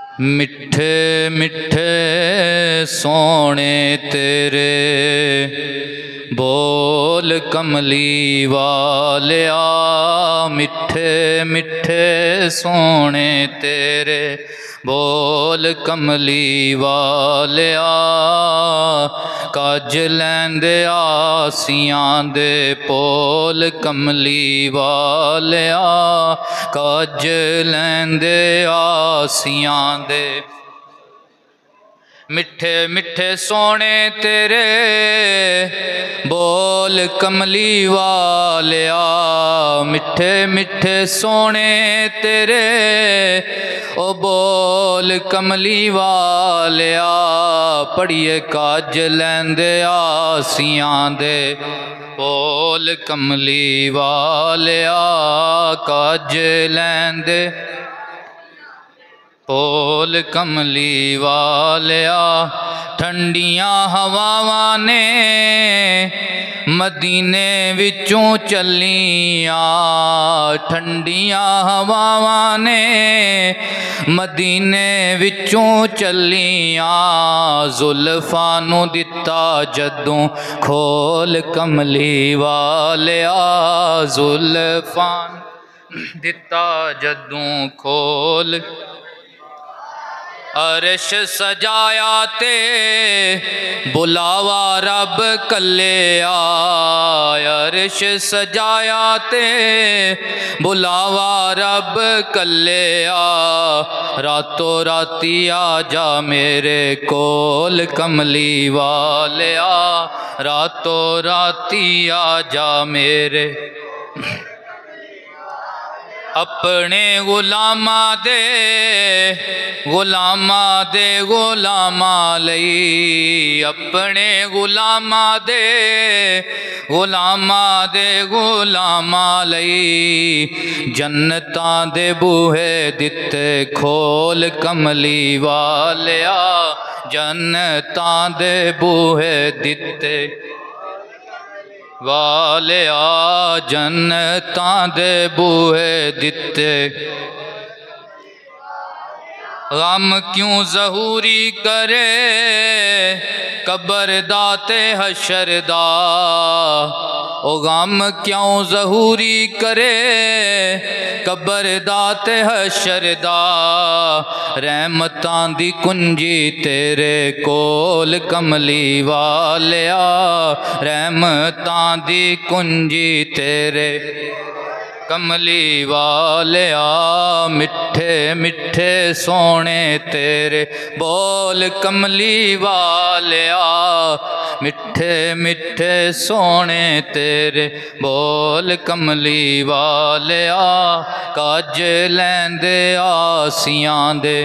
मिठे मिठे सोने तेरे बोल कमली वालिया। मिठे मिठे सोने तेरे बोल कमली वालिया। कज लैंदे आसियां दे पोल कमली वालिया। कज लैंदे आसियां दे। मिठे मिठे सोने तेरे बोल कमली वालिया। मिठे मिठे सोने तेरे ओ बोल कमली वालिया। पढ़िए काज लैंदे आसियां दे बोल कमली वालिया। काज लैंदे बोल कमली वालिया। ठंडियां हवावां ने मदीने विचों चलियां। ठंडियां हवावां ने मदीने विचों चलियां। जुल्फां नूं दिता जदों खोल कमली वालिया। जुल्फां दिता जदों खोल। अरश सजाया ते बुलावा रब कल्लिया। अरश सजाया ते बुलावा रब कल्लिया। रातों राती आजा मेरे कोल कमली वालिया। रातों राती आजा मेरे अपने गुलामा दे गुलामा लई। अपने गुलामा दे गुलामा लई। जन्नतां दे बूहे दिते खोल कमली वालिया। जन्नतां दे बूहे दिते वालिया। जन्नतां दे बूहे दिते। गम क्यों ज़हूरी करे कबर दा ते हशर दा। ओ गम क्यों ज़हूरी करे कबर दा ते हशर दा। रहमतां दी कुंजी तेरे कोल कमली वालिया। रहमतां दी कुंजी तेरे कमली वालिया। मिठे मिठे सोने तेरे बोल कमली वालिया। मिठे मिठे सोने तेरे बोल कमली वालिया। कज लैंदे आसियां दे